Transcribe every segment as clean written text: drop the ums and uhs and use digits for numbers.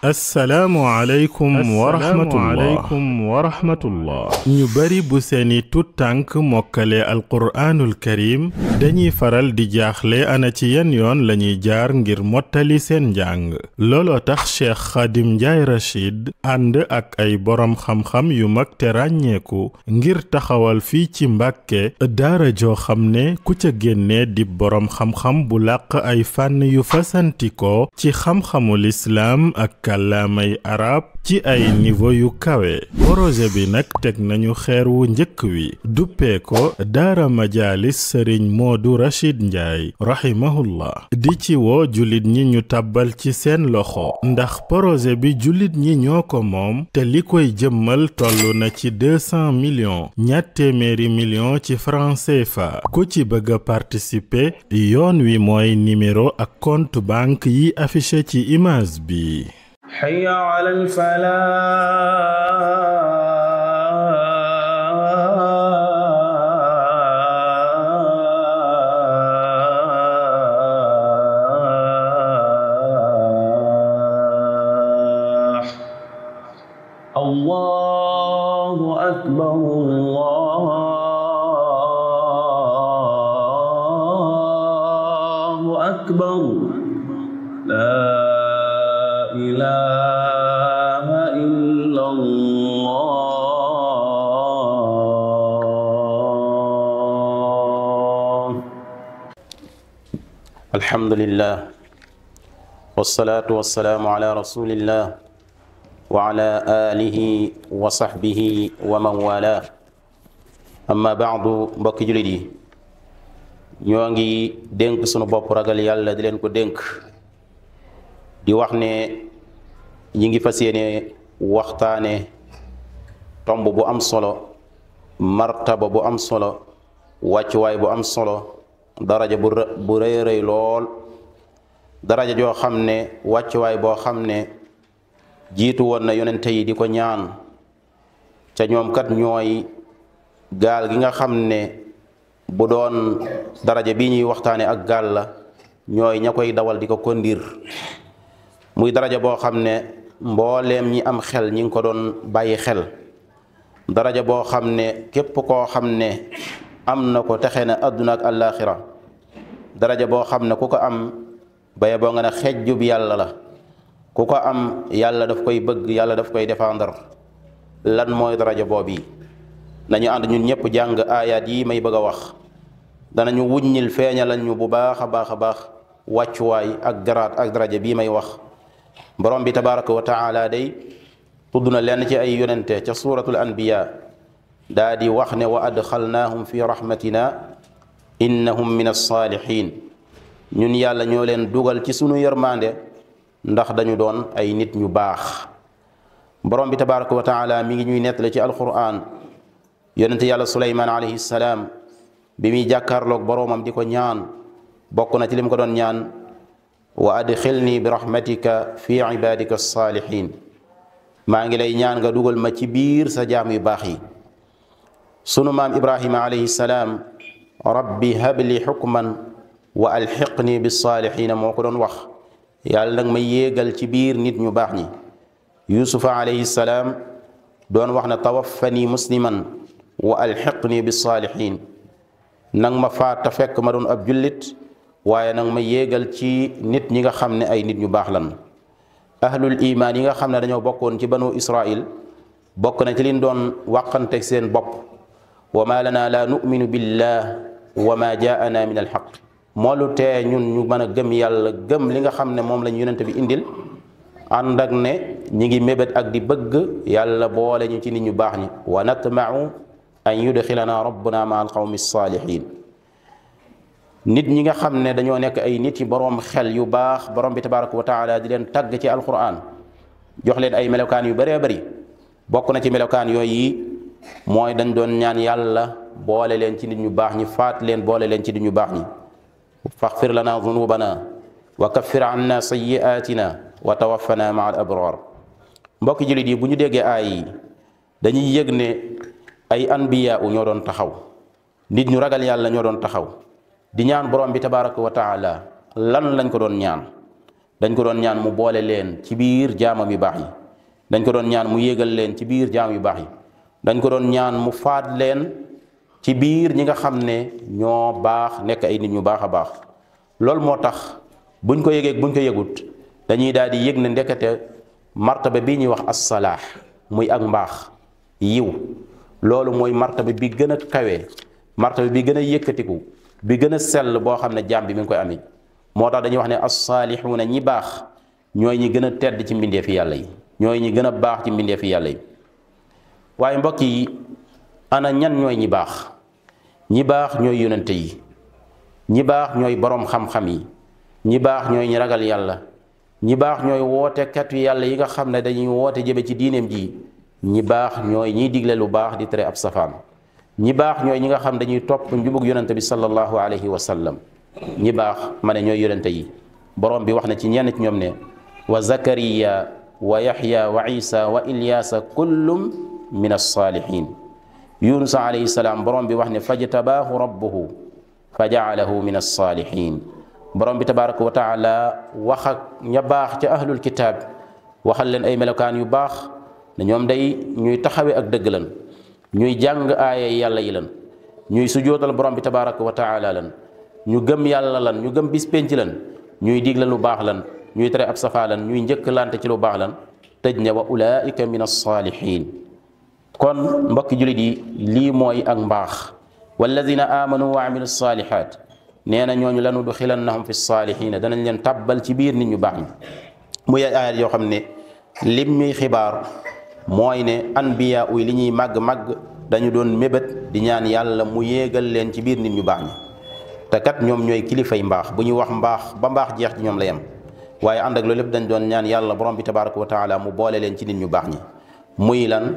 assalaamu aleykum wa rahmatullah ñu bari bu seeni tut tànk mokkale alquraanul karim dañuy faral di jaaxle ana ci yan yoon lañuy jaar ngir mottali seen njàng looloo tax Cheikh Khadim Ndiaye Rachid ànd ak ay boroom xam-xam yu mag te ràññeeku ngir taxawal fii ci Mbàkke daara joo xam ne ku ca génne di boroom xam-xam bu làq ay fànn yu fasantikoo ci xam-xamul islaam ak kàllaamay arab ci ay niveau yu kawe projet bi nag teg nañu xeer wu njëkk wi duppee ko daara majaalis sëriñ Moodu Rachid Ndiaye rahimahullah di ci woo jullit ñi ñu tàbbal ci seen loxo ndax projet bi jullit ñi ñoo ko moom te li koy jëmmal toll na ci 200 millions ñatt téeméeri millions ci francs CFA ku ci bëgg a participer yoon wi mooy numéro ak compte banque yi affiché ci image bi. hayya alal falaa Allahu akbar Allahu akbar laa ilaaha illallah. Alhamdulillah wassalaatu wassalaamu ala rasulillah wa ala alihi wa sahbihi wa man wala amma baadu mbokki jullit yi ñoo ngi dénk sunu bopp ragal yàlla di leen ko dénk di wax ne ñi ngi fas yéene waxtaane tomb bu am solo martaba bu am solo wàccuwaay bu am solo daraja bu rëy rëy lool daraja joo xam ne wàccuwaay boo xam ne jiitu woon na yonente yi di ko ñaan ca ñoom kat ñooy gaal gi nga xam ne bu doon daraja bi ñuy waxtaane ak gaal la ñooy ña koy dawal di ko kondir muy daraja boo xam ne mbooleem ñi am xel ñi ngi ko doon bàyyi xel daraja boo xam ne képp koo xam ne am na ko texe na àdduna ak àllaaxira daraja boo xam ne ku ko am baye boo nga ne xejjub yàlla la ku ko am yàlla daf koy bëgg yàlla daf koy défendre lan mooy daraja boobu nañu ànd ñun ñëpp jàng aayaat yi may bëgg a wax danañu wuññil feeñalal ñu bu baax a baax a baax wàccuwaay ak garaat ak daraja bii may wax borom bi tabaraka wa taala day tudd na lenn ci ay yonente ca suratul anbiya daa di wax ne wa adxalnaahum fi rahmatina innahum min alsaalihin ñun yàlla ñoo leen dugal ci sunu yërmande ndax dañu doon ay nit ñu baax borom bi tabaraka wa taala mi ngi ñuy nettali ci alquran yonente yàlla suleymaan alayhi salaam bi muy jàkkaarloog boroomam di ko ñaan bokk na ci lim ko doon ñaan wa adxilni bi rahmatika fi ibadika saalihin maa ngi lay ñaan nga dugal ma ci biir sa jaam yu baax yi sunu maam ibrahima alayhi salaam rabbi habli xukman wa alxiqni bis saalihin moo ko doon wax yàlla nag ma yéegal ci biir nit ñu baax ñi yusufa alayhi salaam doon wax na tawaffani musliman wa alxiqni bis saalihin nang ma faat ta fekk ma doon ab jullit waaye nag ma yéegal ci nit ñi nga xam ne ay nit ñu baax lan ahlul imaan yi nga xam ne dañoo bokkoon ci banu israil bokk na ci liñ doon wàqanteeg seen bopp wa ma lana la nu'minu billah wa ma jaana min alxaq moo lu tee ñun ñu mën a gëm yàlla gëm li nga xam ne moom lañu yonente bi indil ànd ak ne ñi ngi mébét ak di bëgg yàlla boole ñu ci nit ñu baax ñi wa natma'u an yudxilana rabbuna ma alqawmi saalihin nit ñi nga xam ne dañoo nekk ay nit yi boroom xel yu baax borom bi tabaraka wa taala di leen tagg ci alquran jox leen ay melokaan yu bëree bëri bokk na ci melokaan yooyu mooy dañ doon ñaan yàlla boole leen ci nit ñu baax ñi faat leen boole leen ci nit ñu baax ñi faghfir lana dhunubana wa kaffir anna sayyi'atina wa tawaffana ma'a al-abrar mbokki jullit yi bu ñu déggee aay yi dañuy yëg ne ay anbiya ñoo doon taxaw nit ñu ragal yàlla ñoo doon taxaw di ñaan borom bi tabaraka wa taala lan lañ ko doon ñaan dañ ko doon ñaan mu boole leen ci biir jaamam yu baax yi, dañ ko doon ñaan mu yéegal leen ci biir jaam yu baax yi, dañ ko doon ñaan mu faat leen ci biir ñi nga xam ne ñoo baax nekk ay nit ñu baax a baax. loolu moo tax buñ ko yëgee buñ ko yëgut dañuy daal di yëg ne ndekete martaba bii ñuy wax as-salaax muy ak mbaax yiw, loolu mooy martaba bi gën a kawe, martaba bi gën a yëkkatiku, bi gën a sell boo xam ne jaam bi mi ngi koy amee. moo tax dañuy wax ne as-saalixuuna ñi baax ñooy ñi gën a tedd ci mbindeefi yàlla yi, ñooy ñi gën a baax ci mbindeefi yàlla yi. waaye mbokk yi, ana ñan ñooy ñi baax? ñi baax ñooy yonente yi, ñi baax ñooy boroom xam-xam yi, ñi baax ñooy ñi ragal yàlla, ñi baax ñooy wootekat yu yàlla yi nga xam ne dañuy woote jëme ci diineem ji. ñi baax ñooy ñiy digle lu baax di tere ab safaan. ñi baax ñooy ñi nga xam dañuy topp njubug yonente bi sallallahu alayhi wa sallam. ñi baax ma ne ñooy yonente yi. borom bi wax na ci ñenn ci ñoom ne wa zakariya wa yaxya wa isa wa ilyaasa kullum min alsaalihin. yunus alayhi salaam borom bi wax ne fajtabaahu rabbuhu fa jaalahu min alsaalihin. borom bi tabaraka wa taala wax ak ña baax ca ahlul kitaab waxal leen ay melokaan yu baax ne ñoom day ñuy taxawe ak dëgg lan, ñuy jàng aaya yàlla yi lan, ñuy sujootal borom bi tabaraka wa taala lan, ñu gëm yàlla lan, ñu gëm bis penc lan, ñuy digle lu baax lan, ñuy tere ab safaa lan, ñuy njëkkalante ci lu baax lan, tëj ne wa ulaika min alsaalihin. kon mbokki julit yi lii mooy ak mbaax. walladina amanu wa amilu salihat nee na ñooñu lanu duxilannahum fi saalihiina, danañ leen tàbbal ci biir nit ñu baax ñi. muy ay ayat yoo xam ne lim ñuy xibaar mooy ne anbiya uy li ñuy màgg-màgg dañu doon mébét di ñaan yàlla mu yéegal leen ci biir nit ñu baax ñi. te kat ñoom ñooy kilifay mbaax, bu ñuy wax mbaax ba mbaax jeex ci ñoom la yem. waaye ànd ak loolu lépp dañ doon ñaan yàlla borom bi tabaraka wa taala mu boole leen ci nit ñu baax ñi. muy lan?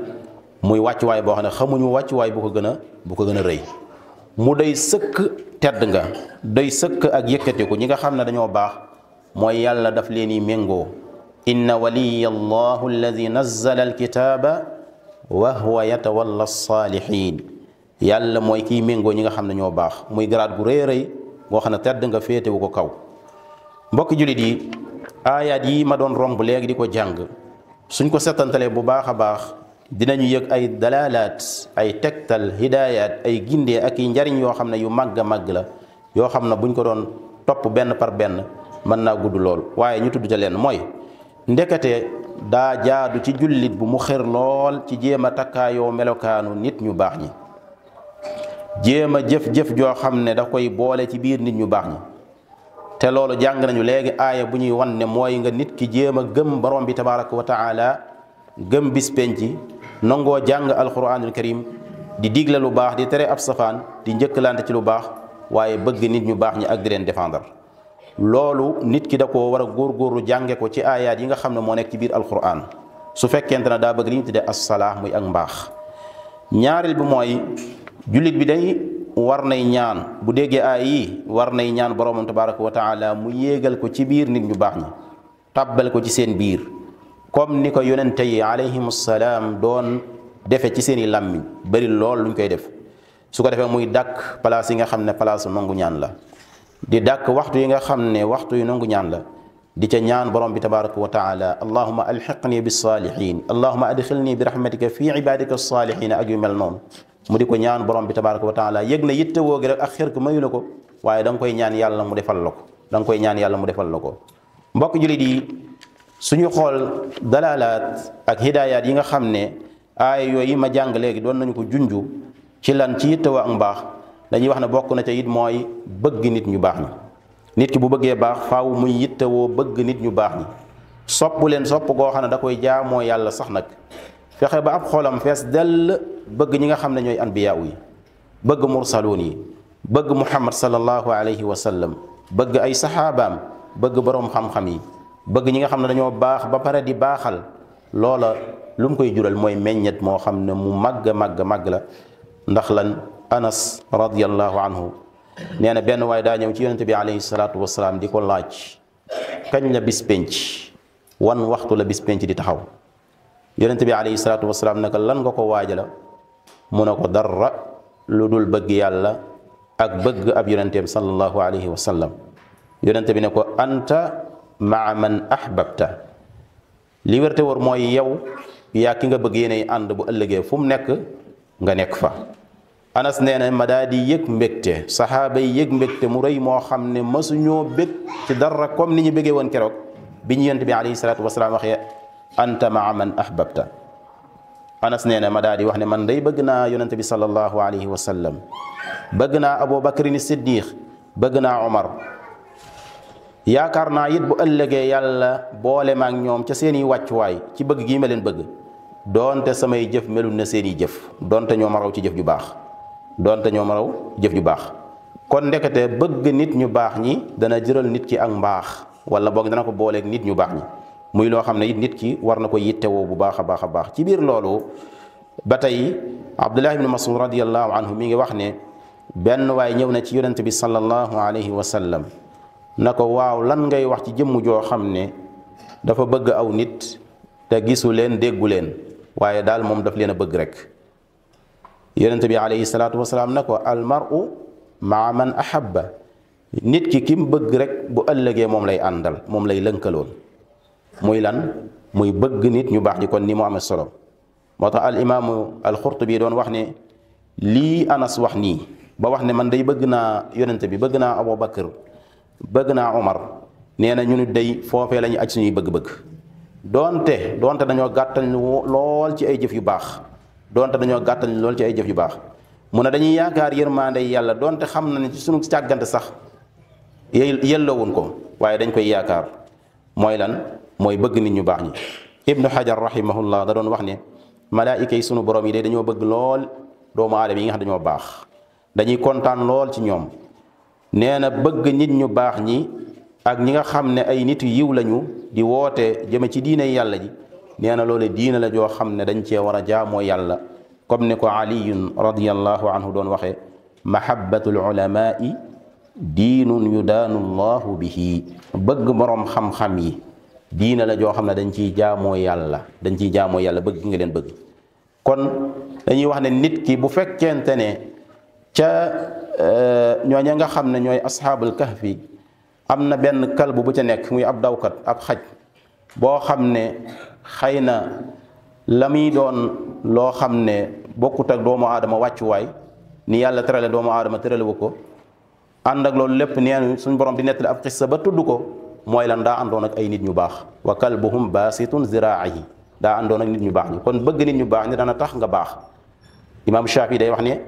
muy wàccuwaay boo xam ne xamuñu wàccuwaay bu ko gën a rëy. mu doy sëkk tedd nga, doy sëkk ak yëkkatiku. ñi nga xam ne dañoo baax mooy yàlla daf leen yi méngoo. inna waliya allahu alladi nazzala alkitaaba wa huwa yatawalla saalihin. yàlla mooy kiy méngoo ñi nga xam ne ñoo baax, muy garaat gu rëy a rëy boo xam ne tedd nga féetewu ko kaw. mbokki jullit yi, aayaat yi ma doon romb léegi di ko jàng suñ ko settantalee bu baax a baax dinañu yëg ay dalalaat, ay tegtal, hidaayaat, ay gindee ak i njariñ yoo xam ne yu màgg a màgg la, yoo xam ne buñ ko doon topp benn par benn mën naa gudd lool. waaye ñu tudd ca leen mooy ndekete daa jaadu ci jullit bu mu xër lool ci jéem a takkaayoo melokaanu nit ñu baax ñi, jéem a jëf-jëf joo xam ne da koy boole ci biir nit ñu baax ñi. te loolu jàng nañu léegi aaya bu ñuy wan ne mooy nga nit ki jéem a gëm borom bi tabaraka wa taala, gëm bis penci, nangoo jàng alquranul karim, di digle lu baax, di tere ab safaan, di njëkkalante ci lu baax, waaye bëgg nit ñu baax ñi ak di leen défendre. loolu nit ki da koo war a góorgóorlu jànge ko ci aayaat yi nga xam ne moo nekk ci biir alquran su fekkente ne daa bëgg li ñu tuddee as-salaah muy ak mbaax. ñaareel bi mooy jullit bi day war nay ñaan, bu déggee aay yi war nay ñaan boromam tabaraka wa taala mu yéegal ko ci biir nit ñu baax ñi, tàbbal ko ci seen biir, comme ni ko yonente yi alayhim salaam doon defe ci seen i làmmiñ. bari lool luñ koy def, su ko defee muy dàkk place yi nga xam ne place nangu ñaan la, di dàkk waxtu yi nga xam ne waxtu yu nangu ñaan la, di ca ñaan borom bi tabaraka wa taala allahuma alxiqni bis saalihin, allahuma adxilni bi rahmatika fi ibadika saalihin ak yu mel noonu. mu di ko ñaan borom bi tabaraka wa taala, yëg na yitte woogi rek ak xër ko mayu la ko, waaye da nga koy ñaan yàlla mu defal la ko, da nga koy ñaan yàlla mu defal la ko. mbokk jullit yi, suñu xool dalalaat ak hidaayaat yi nga xam ne aaya yooyu ma jàng léegi doon nañu ko junju ci lan ci yitte woo ak mbaax, dañuy wax ne bokk na ca it mooy bëgg nit ñu baax ñi. nit ki bu bëggee baax faaw muy yittewoo bëgg nit ñu baax ñi, sopp leen sopp goo xam ne da koy jaamoo yàlla sax nag, fexe ba ab xolam fees dell bëgg ñi nga xam ne ñooy anbiyaa yi, bëgg mursaluun yi, bëgg muhammad sallallahu alayhi wa sallam, bëgg ay saxaabaam, bëgg boroom xam-xam yi, bëgg ñi nga xam ne dañoo baax ba pare di baaxal. loola lu mu koy jural mooy meññet moo xam ne mu màgg màgg la. ndax lan? anas radiyallahu anhu nee na benn waaye daa ñëw ci yonente bi alayhi salaatu wasalaam di ko laaj kañ la bis penc, wan waxtu la bis penc di taxaw. yonente bi alayhi salaatu wasalaam naka lan nga ko waajala? mu ne ko dara lu dul bëgg yàlla ak bëgg ab yonenteem sallallahu alayhi wa sallam. yonente bi ne ko anta maa man ahbabta li wérte wóor mooy yow yaa ki nga bëgg yéenay ànd bu ëllëgee fu mu nekk nga nekk fa. Anas nee na ma daa di yëg mbégte saxaaba yi yëg mbégte mu rëy moo xam ne mësuñoo bég ci dara comme ni ñu béggee woon keroog bi ñu yonent bi alayhi salaatu wasalaam waxee anta maa man ahbabta. Anas nee na ma daa di wax ne man day bëgg naa yonent bi sallallahu alayhi wa sallam, bëgg naa Abu Bakrin Siddiq, bëgg naa Omar. yaakaar naa it bu ëllëgee yàlla boole ma ak ñoom ca seeni wàccuwaay ci bëgg gii ma leen bëgg, doonte samay jëf melul na seeni jëf, doonte ñoo ma raw ci jëf ju baax, doonte ñoo ma raw jëf ju baax. kon ndekete bëgg nit ñu baax ñi dana jëral nit ki ak mbaax, wala boog dana ko booleeg nit ñu baax ñi, muy loo xam ne it nit ki war na ko yittewoo bu baax a baax a baax. ci biir loolu ba tey Abdullah ibn Mas'ud radiyallahu anhu mi ngi wax ne benn waay ñëw na ci yonent bi sallallahu alayhi wa sallam na ko waaw lan ngay wax ci jëmm joo xam ne dafa bëgg aw nit te gisu leen déggu leen waaye daal moom daf leen a bëgg rek. yonent bi alayhi salaatu wasalaam na ko almaru maa man ahabba, nit ki kim bëgg rek bu ëllëgee moom lay àndal, moom lay lënkaloon. muy lan? muy bëgg nit ñu baax ñi. kon ni mu amee solo moo tax al imaamu al Xurtubi doon wax ne lii Anas wax nii ba wax ne man day bëgg naa yonent bi, bëgg naa Abu Bakr, bëgg naa Omar, nee na ñu nit day foofee la ñu aj suñuy bëgg-bëgg. doonte dañoo gàttal lool ci ay jëf yu baax, doonte dañoo gàttal lool ci ay jëf yu baax. mu ne dañuy yaakaar yërmande yàlla doonte xam na ne ci sunu càggante sax yellowuñ ko, waaye dañ koy yaakaar. mooy lan? mooy bëgg nit ñu baax ñi. Ibnu Hajar rahimahullah da doon wax ne malaayika yi sunu borom yi day dañoo bëgg lool doomu aadama yi nga xam dañoo baax, dañuy kontaan lool ci ñoom. nee na bëgg nit ñu baax ñi ak ñi nga xam ne ay nit yu yiw lañu di woote jëme ci diine yàlla ji, nee na loolu diine la joo xam ne dañ cee war a jaamoo yàlla, comme ni ko aliyun radiyallahu anhu doon waxee mahabbatul ulamaai diinun yudaanu llahu bihi. bëgg boroom xam-xam yi diine la joo xam ne dañ ciy jaamoo yàlla, bëgg nga leen bëgg. kon dañuy wax ne nit ki bu fekkente ne ca ñooña nga xam ne ñooy asxaabul kahfi am na benn kalbu bu ca nekk muy ab dawkat, ab xaj boo xam ne xëy na la muy doon loo xam ne bokkut ak doomu aadama wàccuwaay, ni yàlla terale doomu aadama teralewu ko. ànd ak loolu lépp neenu suñ borom di nettali ab xissa ba tudd ko, mooy lan? daa àndoon ak ay nit ñu baax. wa kalbuhum baasitun ziraa'ihi, daa àndoon ak nit ñu baax ñi. kon bëgg nit ñu baax ñi dana tax nga baax. imaam Shaafi day wax ne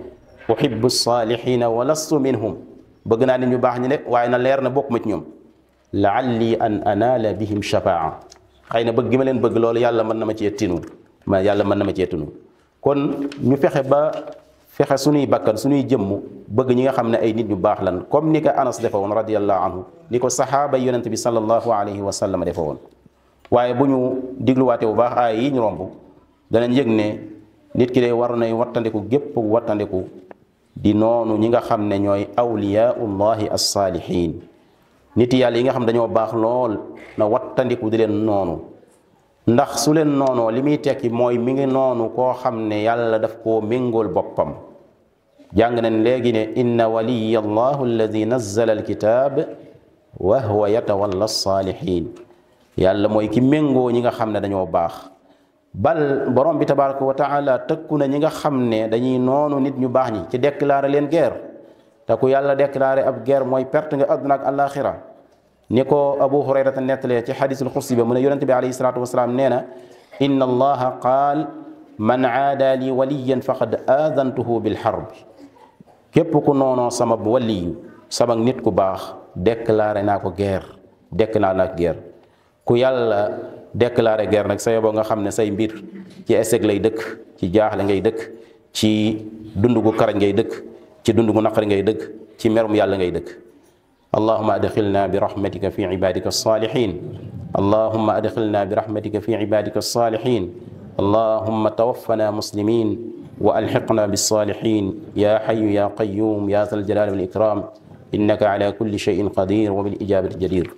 uhibbu saalihiina wa lastu minhum, bëgg naa nit ñu baax ñi de waaye na leer na bokk ma ci ñoom. la'alli an anaala bihim shafaa, xëy na bëgg gi ma leen bëgg loolu yàlla mën na ma cee tinu, kon ñu fexe suñuy bakkan suñuy jëmm bëgg ñi nga xam ne ay nit ñu baax lan, comme ni ko Anas defe woon radiyallahu anhu, ni ko saxaaba yonent bi sallallahu alayhi wa sallam defe woon. waaye bu ñu digluwaate bu baax aay yi ñu romb danañ yëg ne nit ki day war nay wattandiku gépp wattandiku di noonu ñi nga xam ne ñooy awliyaullahi as-saalihiin. nit yàlla yi nga xam dañoo baax lool na wattandiku di leen noonu, ndax su leen noonoo li muy tekki mooy mi ngi noonu koo xam ne yàlla daf koo méngool boppam. jàng nañ léegi ne inna waliya allahu alladi nazzala alkitab wa huwa yatawalla as-saalihiin. yàlla mooy ki méngoo ñi nga xam ne dañoo baax. bal borom bi tabaraka wa taala tëkku na ñi nga xam ne dañuy noonu nit ñu baax ñi ci déclaré leen guerre. te ku yàlla déclaré ab guerre mooy perte nga àdduna ak àllaaxira. ni ko Abu Hurayrata nettalee ci xadiisul xudsi ba mu ne yonent bi alayhi salaatu wasalaam nee na inna allaha qaal man aada li waliyan faqad aadantuhu bil harb. képp ku noonoo sama waliyu sama nit ku baax déclaré naa ko guerre, ku yàlla déclaré guerre nag sa yoboo nga xam ne say mbir ci échec lay dëkk, ci jaaxle ngay dëkk, ci dund gu karañ ngay dëkk, ci dund gu naqari ngay dëkk, ci merum yàlla ngay dëkk. allahumma adxilna bi rahmatika fi ibadika as-salihin, allahumma adxilna bi rahmatika fi ibadika as-salihin, allahumma tawaffana muslimin wa alhiqna bis-salihin ya hayyu ya qayyum ya zal jalali wal ikram innaka ala kulli shay'in qadir wa bil ijabati jadir.